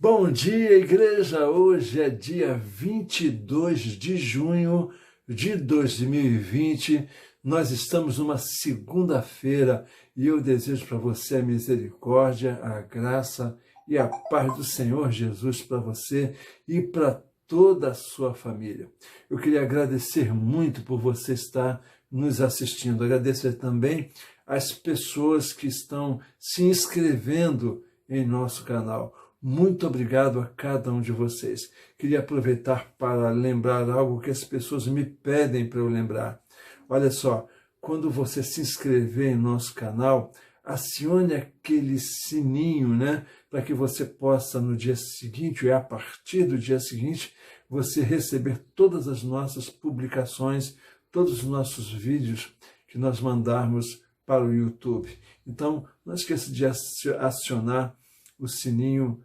Bom dia, igreja! Hoje é dia 22 de junho de 2020. Nós estamos numa segunda-feira e eu desejo para você a misericórdia, a graça e a paz do Senhor Jesus para você e para toda a sua família. Eu queria agradecer muito por você estar nos assistindo. Agradecer também às pessoas que estão se inscrevendo em nosso canal. Muito obrigado a cada um de vocês. Queria aproveitar para lembrar algo que as pessoas me pedem para eu lembrar. Olha só, quando você se inscrever em nosso canal, acione aquele sininho, né? Para que você possa no dia seguinte, ou a partir do dia seguinte, você receber todas as nossas publicações, todos os nossos vídeos que nós mandarmos para o YouTube. Então, não esqueça de acionar o sininho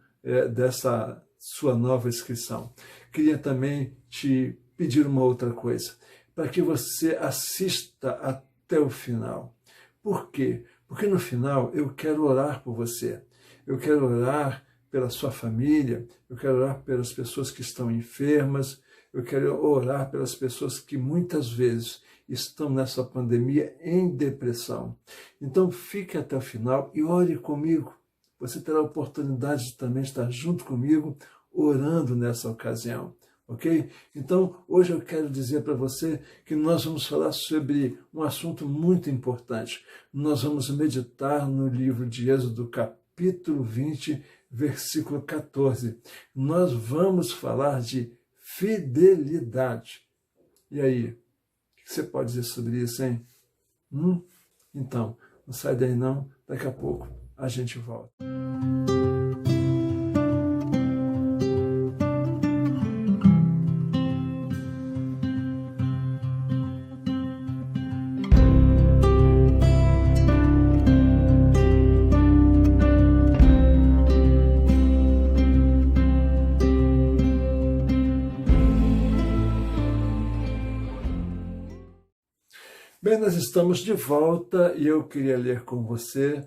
dessa sua nova inscrição. Queria também te pedir uma outra coisa, para que você assista até o final. Por quê? Porque no final eu quero orar por você. Eu quero orar pela sua família, eu quero orar pelas pessoas que estão enfermas, eu quero orar pelas pessoas que muitas vezes estão nessa pandemia em depressão. Então fique até o final e ore comigo. Você terá a oportunidade de também estar junto comigo, orando nessa ocasião, ok? Então, hoje eu quero dizer para você que nós vamos falar sobre um assunto muito importante. Nós vamos meditar no livro de Êxodo, capítulo 20, versículo 14. Nós vamos falar de fidelidade. E aí, o que você pode dizer sobre isso, hein? Então, não sai daí não, daqui a pouco a gente volta. Bem, nós estamos de volta e eu queria ler com você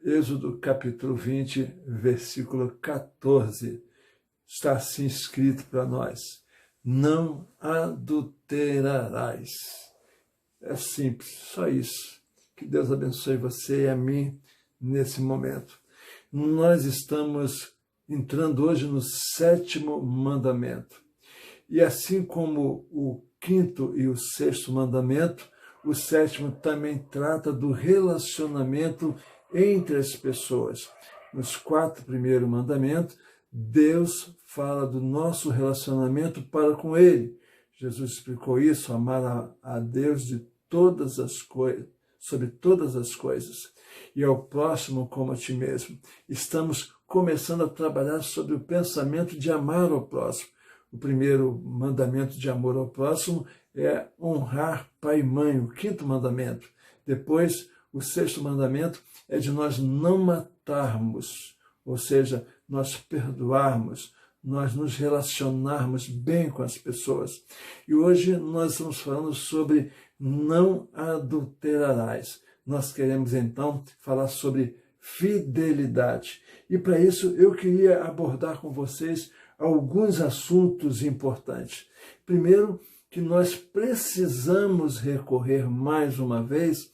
Êxodo capítulo 20, versículo 14. Está assim escrito para nós: não adulterarás. É simples, só isso. Que Deus abençoe você e a mim nesse momento. Nós estamos entrando hoje no 7º mandamento. E assim como o 5º e o 6º mandamento, o 7º também trata do relacionamento entre as pessoas. Nos 4 primeiros mandamentos, Deus fala do nosso relacionamento para com Ele. Jesus explicou isso, amar a Deus de todas as coisas, sobre todas as coisas, e ao próximo como a ti mesmo. Estamos começando a trabalhar sobre o pensamento de amar ao próximo. O primeiro mandamento de amor ao próximo é honrar pai e mãe, o 5º mandamento. Depois, o 6º mandamento é de nós não matarmos, ou seja, nós perdoarmos, nós nos relacionarmos bem com as pessoas. E hoje nós estamos falando sobre não adulterarás. Nós queremos então falar sobre fidelidade. E para isso eu queria abordar com vocês alguns assuntos importantes. Primeiro, que nós precisamos recorrer mais uma vez,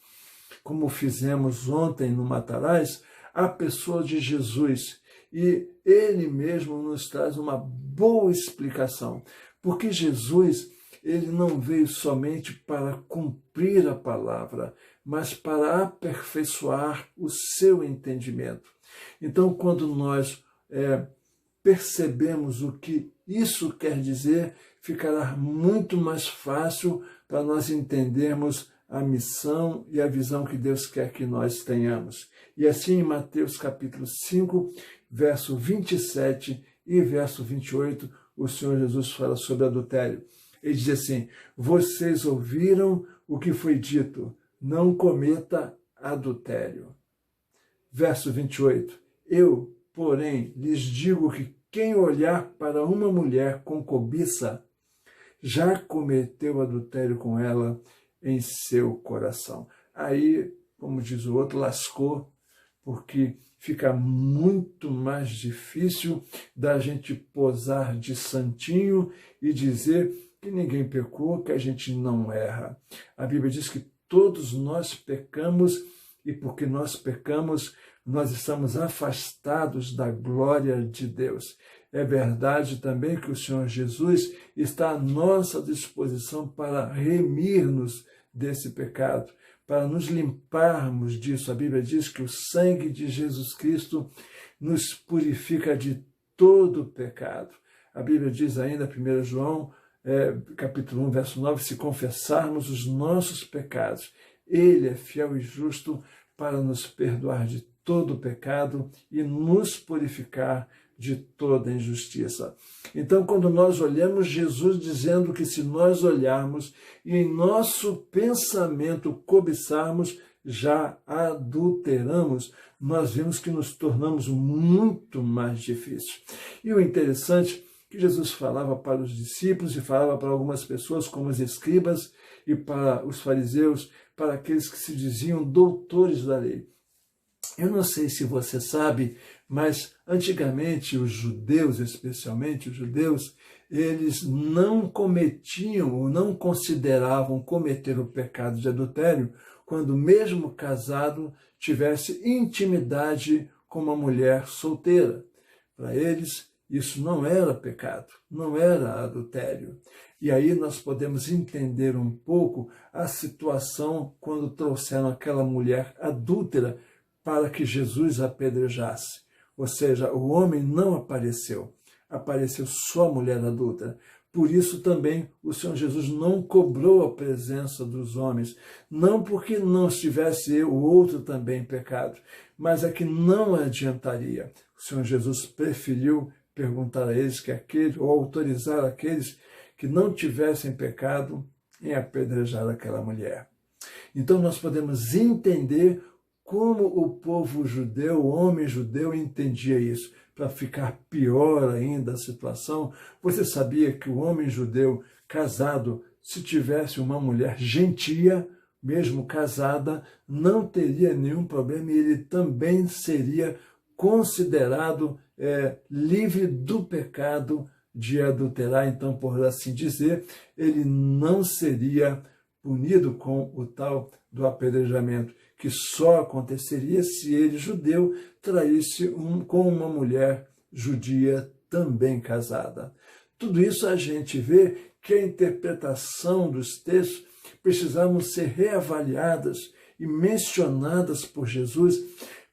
como fizemos ontem no Matarazzo, à pessoa de Jesus. E ele mesmo nos traz uma boa explicação. Porque Jesus, ele não veio somente para cumprir a palavra, mas para aperfeiçoar o seu entendimento. Então, quando nós percebemos o que isso quer dizer, ficará muito mais fácil para nós entendermos a missão e a visão que Deus quer que nós tenhamos. E assim, em Mateus capítulo 5, verso 27 e verso 28, o Senhor Jesus fala sobre adultério. Ele diz assim: vocês ouviram o que foi dito, não cometa adultério. Verso 28, eu, porém, lhes digo que quem olhar para uma mulher com cobiça, já cometeu adultério com ela em seu coração. Aí, como diz o outro, lascou, porque fica muito mais difícil da gente posar de santinho e dizer que ninguém pecou, que a gente não erra. A Bíblia diz que todos nós pecamos e porque nós pecamos, nós estamos afastados da glória de Deus. É verdade também que o Senhor Jesus está à nossa disposição para remir-nos desse pecado, para nos limparmos disso. A Bíblia diz que o sangue de Jesus Cristo nos purifica de todo pecado. A Bíblia diz ainda, 1 João, capítulo 1, verso 9, se confessarmos os nossos pecados, Ele é fiel e justo para nos perdoar de todo pecado e nos purificar de toda injustiça. Então, quando nós olhamos Jesus dizendo que se nós olharmos e em nosso pensamento cobiçarmos, já adulteramos, nós vemos que nos tornamos muito mais difíceis. E o interessante é que Jesus falava para os discípulos e falava para algumas pessoas, como os escribas e para os fariseus, para aqueles que se diziam doutores da lei. Eu não sei se você sabe, mas antigamente os judeus, especialmente os judeus, eles não cometiam ou não consideravam cometer o pecado de adultério quando mesmo casado tivesse intimidade com uma mulher solteira. Para eles, isso não era pecado, não era adultério. E aí nós podemos entender um pouco a situação quando trouxeram aquela mulher adúltera para que Jesus apedrejasse. Ou seja, o homem não apareceu, apareceu só a mulher adúltera. Por isso também o Senhor Jesus não cobrou a presença dos homens, não porque não estivesse o outro também em pecado, mas é que não adiantaria. O Senhor Jesus preferiu perguntar a eles ou autorizar aqueles que não tivessem pecado em apedrejar aquela mulher. Então nós podemos entender como o povo judeu, o homem judeu, entendia isso. Para ficar pior ainda a situação, você sabia que o homem judeu casado, se tivesse uma mulher gentia, mesmo casada, não teria nenhum problema e ele também seria considerado livre do pecado de adulterar. Então, por assim dizer, ele não seria punido com o tal do apedrejamento, que só aconteceria se ele, judeu, traísse com uma mulher judia também casada. Tudo isso a gente vê que a interpretação dos textos precisavam ser reavaliadas e mencionadas por Jesus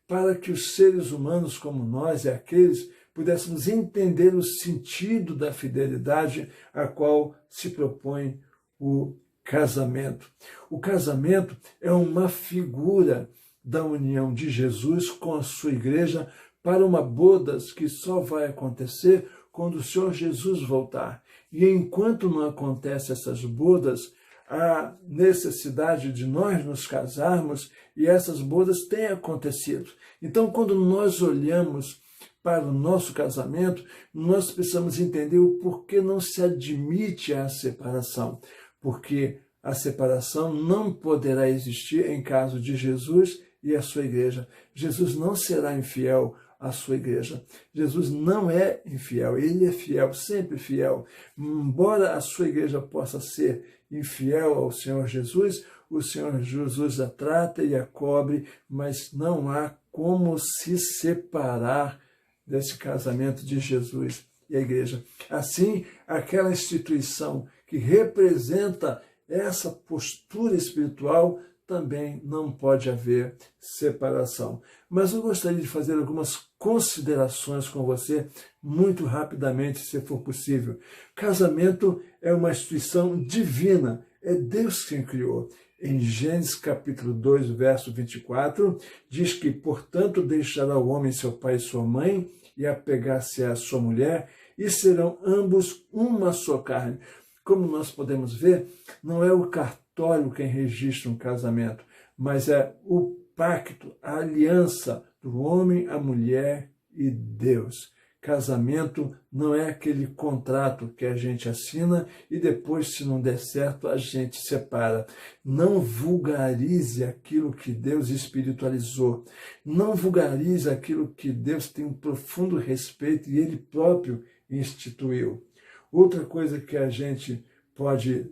para que os seres humanos como nós e aqueles pudéssemos entender o sentido da fidelidade a qual se propõe o casamento. O casamento é uma figura da união de Jesus com a sua igreja para uma bodas que só vai acontecer quando o Senhor Jesus voltar. E enquanto não acontecem essas bodas, há necessidade de nós nos casarmos e essas bodas têm acontecido. Então, quando nós olhamos para o nosso casamento, nós precisamos entender o porquê não se admite a separação. Porque a separação não poderá existir em caso de Jesus e a sua igreja. Jesus não será infiel à sua igreja. Jesus não é infiel, ele é fiel, sempre fiel. Embora a sua igreja possa ser infiel ao Senhor Jesus, o Senhor Jesus a trata e a cobre, mas não há como se separar desse casamento de Jesus e a igreja. Assim, aquela instituição que representa essa postura espiritual, também não pode haver separação. Mas eu gostaria de fazer algumas considerações com você, muito rapidamente, se for possível. Casamento é uma instituição divina, é Deus quem criou. Em Gênesis capítulo 2, verso 24, diz que, portanto, deixará o homem seu pai e sua mãe, e apegar-se à sua mulher, e serão ambos uma só carne. Como nós podemos ver, não é o cartório quem registra um casamento, mas é o pacto, a aliança do homem, a mulher e Deus. Casamento não é aquele contrato que a gente assina e depois, se não der certo, a gente separa. Não vulgarize aquilo que Deus espiritualizou. Não vulgarize aquilo que Deus tem um profundo respeito e Ele próprio instituiu. Outra coisa que a gente pode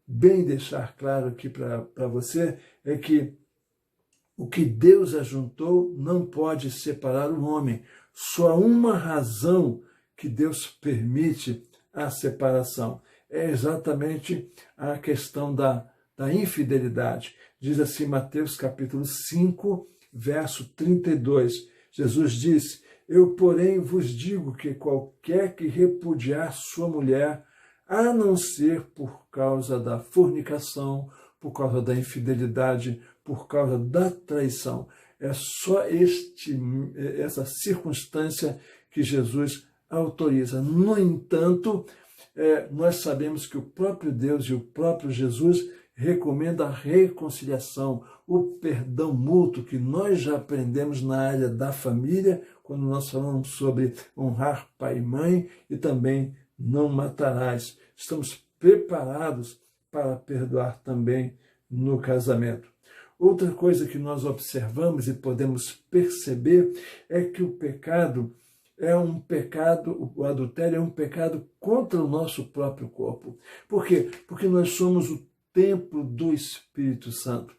bem deixar claro aqui para você é que o que Deus ajuntou não pode separar o homem. Só há uma razão que Deus permite a separação. É exatamente a questão da infidelidade. Diz assim Mateus capítulo 5, verso 32. Jesus disse: eu, porém, vos digo que qualquer que repudiar sua mulher, a não ser por causa da fornicação, por causa da infidelidade, por causa da traição. É só essa circunstância que Jesus autoriza. No entanto, nós sabemos que o próprio Deus e o próprio Jesus recomenda a reconciliação, o perdão mútuo, que nós já aprendemos na área da família, quando nós falamos sobre honrar pai e mãe e também não matarás. Estamos preparados para perdoar também no casamento. Outra coisa que nós observamos e podemos perceber é que o pecado o adultério é um pecado contra o nosso próprio corpo. Por quê? Porque nós somos o templo do Espírito Santo.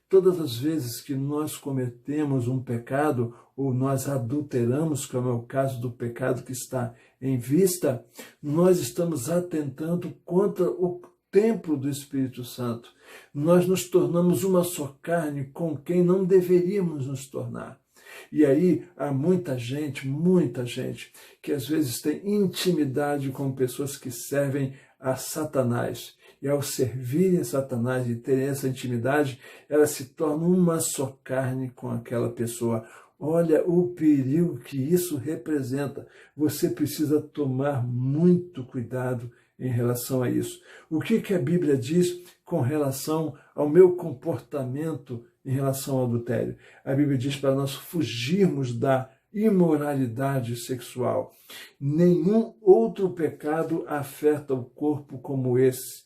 Todas as vezes que nós cometemos um pecado ou nós adulteramos, como é o caso do pecado que está em vista, nós estamos atentando contra o templo do Espírito Santo. Nós nos tornamos uma só carne com quem não deveríamos nos tornar. E aí há muita gente que às vezes tem intimidade com pessoas que servem a Satanás. E ao servirem a Satanás e terem essa intimidade, elas se tornam uma só carne com aquela pessoa. Olha o perigo que isso representa. Você precisa tomar muito cuidado em relação a isso. O que a Bíblia diz com relação ao meu comportamento em relação ao adultério? A Bíblia diz para nós fugirmos da imoralidade sexual. Nenhum outro pecado afeta o corpo como esse,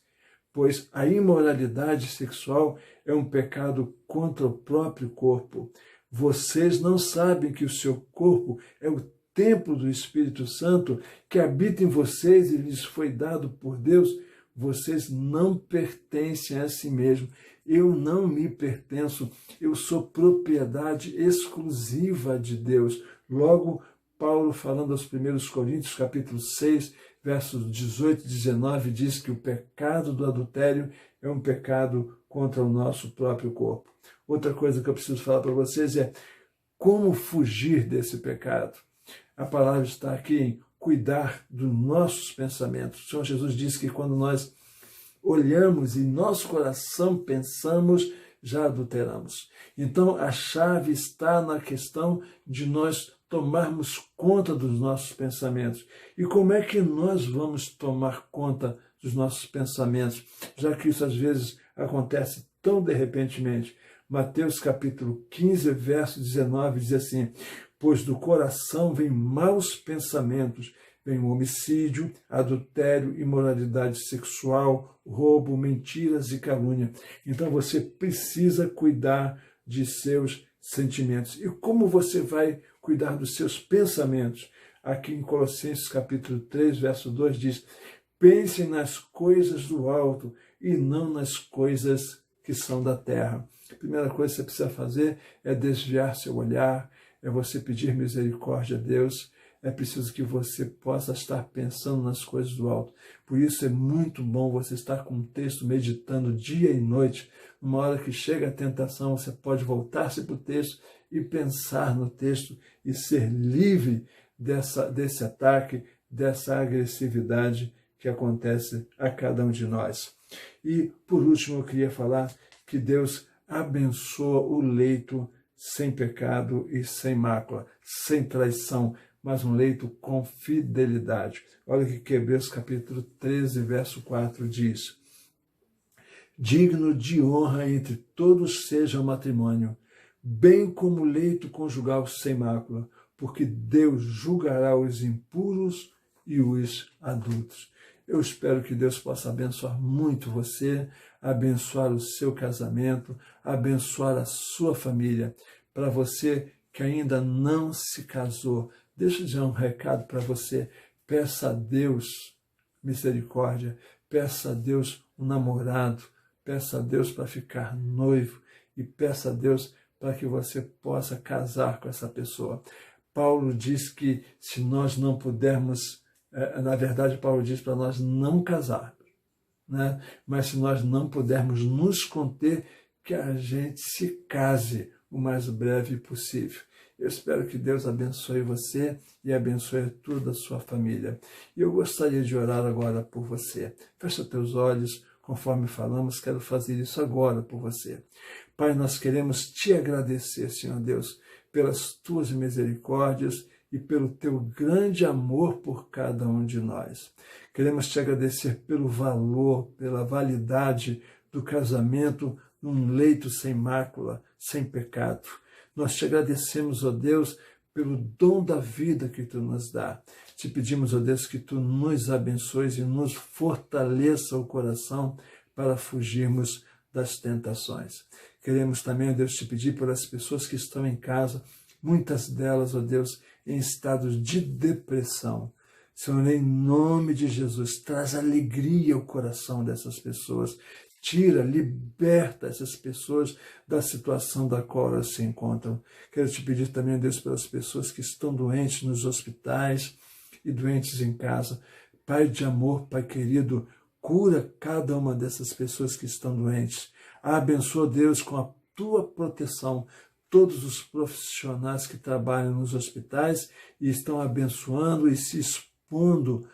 pois a imoralidade sexual é um pecado contra o próprio corpo. Vocês não sabem que o seu corpo é o templo do Espírito Santo que habita em vocês e lhes foi dado por Deus? Vocês não pertencem a si mesmo. Eu não me pertenço. Eu sou propriedade exclusiva de Deus. Logo, Paulo, falando aos 1 Coríntios, capítulo 6, versos 18 e 19, diz que o pecado do adultério é um pecado contra o nosso próprio corpo. Outra coisa que eu preciso falar para vocês é como fugir desse pecado. A palavra está aqui em cuidar dos nossos pensamentos. O Senhor Jesus disse que quando nós olhamos e nosso coração pensamos, já adulteramos. Então a chave está na questão de nós tomarmos conta dos nossos pensamentos. E como é que nós vamos tomar conta dos nossos pensamentos, já que isso às vezes acontece tão de repentemente? Mateus capítulo 15, verso 19 diz assim: pois do coração vêm maus pensamentos, vem o homicídio, adultério, imoralidade sexual, roubo, mentiras e calúnia. Então você precisa cuidar de seus sentimentos. E como você vai cuidar dos seus pensamentos? Aqui em Colossenses capítulo 3, verso 2 diz: pensem nas coisas do alto e não nas coisas que são da terra. A primeira coisa que você precisa fazer é desviar seu olhar, é você pedir misericórdia a Deus. É preciso que você possa estar pensando nas coisas do alto. Por isso é muito bom você estar com o texto meditando dia e noite. Numa hora que chega a tentação, você pode voltar-se para o texto e pensar no texto e ser livre desse ataque, dessa agressividade que acontece a cada um de nós. E, por último, eu queria falar que Deus abençoa o leito sem pecado e sem mácula, sem traição, mas um leito com fidelidade. Olha o que Hebreus capítulo 13, verso 4 diz: digno de honra entre todos seja o matrimônio, bem como o leito conjugal sem mácula, porque Deus julgará os impuros e os adultos. Eu espero que Deus possa abençoar muito você, abençoar o seu casamento, abençoar a sua família. Para você que ainda não se casou, deixa eu dizer um recado para você. Peça a Deus misericórdia, peça a Deus um namorado, peça a Deus para ficar noivo e peça a Deus para que você possa casar com essa pessoa. Paulo diz que se nós não pudermos, na verdade Paulo diz para nós não casarmos, né? Mas se nós não pudermos nos conter, que a gente se case o mais breve possível. Eu espero que Deus abençoe você e abençoe toda a sua família. E eu gostaria de orar agora por você. Fecha teus olhos, conforme falamos, quero fazer isso agora por você. Pai, nós queremos te agradecer, Senhor Deus, pelas tuas misericórdias e pelo teu grande amor por cada um de nós. Queremos te agradecer pelo valor, pela validade do casamento num leito sem mácula, sem pecado. Nós te agradecemos, ó Deus, pelo dom da vida que tu nos dá. Te pedimos, ó Deus, que tu nos abençoes e nos fortaleça o coração para fugirmos das tentações. Queremos também, ó Deus, te pedir pelas pessoas que estão em casa, muitas delas, ó Deus, em estados de depressão. Senhor, em nome de Jesus, traz alegria ao coração dessas pessoas. Tira, liberta essas pessoas da situação da qual elas se encontram. Quero te pedir também, Deus, pelas pessoas que estão doentes nos hospitais e doentes em casa. Pai de amor, Pai querido, cura cada uma dessas pessoas que estão doentes. Abençoa, Deus, com a tua proteção, todos os profissionais que trabalham nos hospitais e estão abençoando e se expondo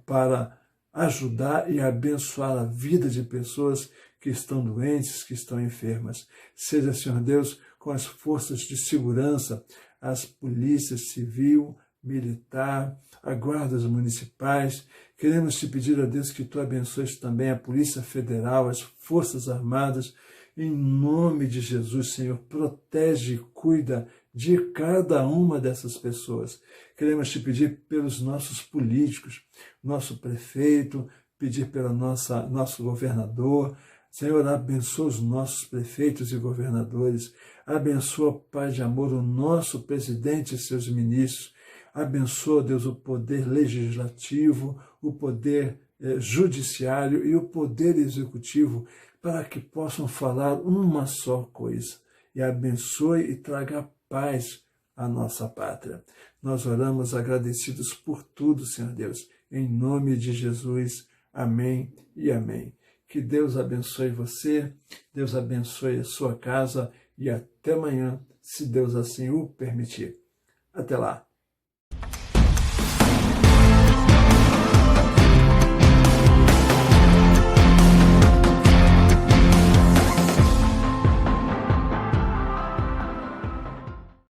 para ajudar e abençoar a vida de pessoas que estão doentes, que estão enfermas. Seja, Senhor Deus, com as forças de segurança, as polícias civil, militar, as guardas municipais. Queremos te pedir a Deus que tu abençoes também a Polícia Federal, as Forças Armadas. Em nome de Jesus, Senhor, protege e cuida de cada uma dessas pessoas. Queremos te pedir pelos nossos políticos, nosso prefeito, pedir pelo nosso governador. Senhor, abençoa os nossos prefeitos e governadores. Abençoa, Pai de amor, o nosso presidente e seus ministros. Abençoa, Deus, o poder legislativo, o poder judiciário e o poder executivo, para que possam falar uma só coisa. E abençoe e traga paz à nossa pátria. Nós oramos agradecidos por tudo, Senhor Deus. Em nome de Jesus. Amém e amém. Que Deus abençoe você, Deus abençoe a sua casa e até amanhã, se Deus assim o permitir. Até lá.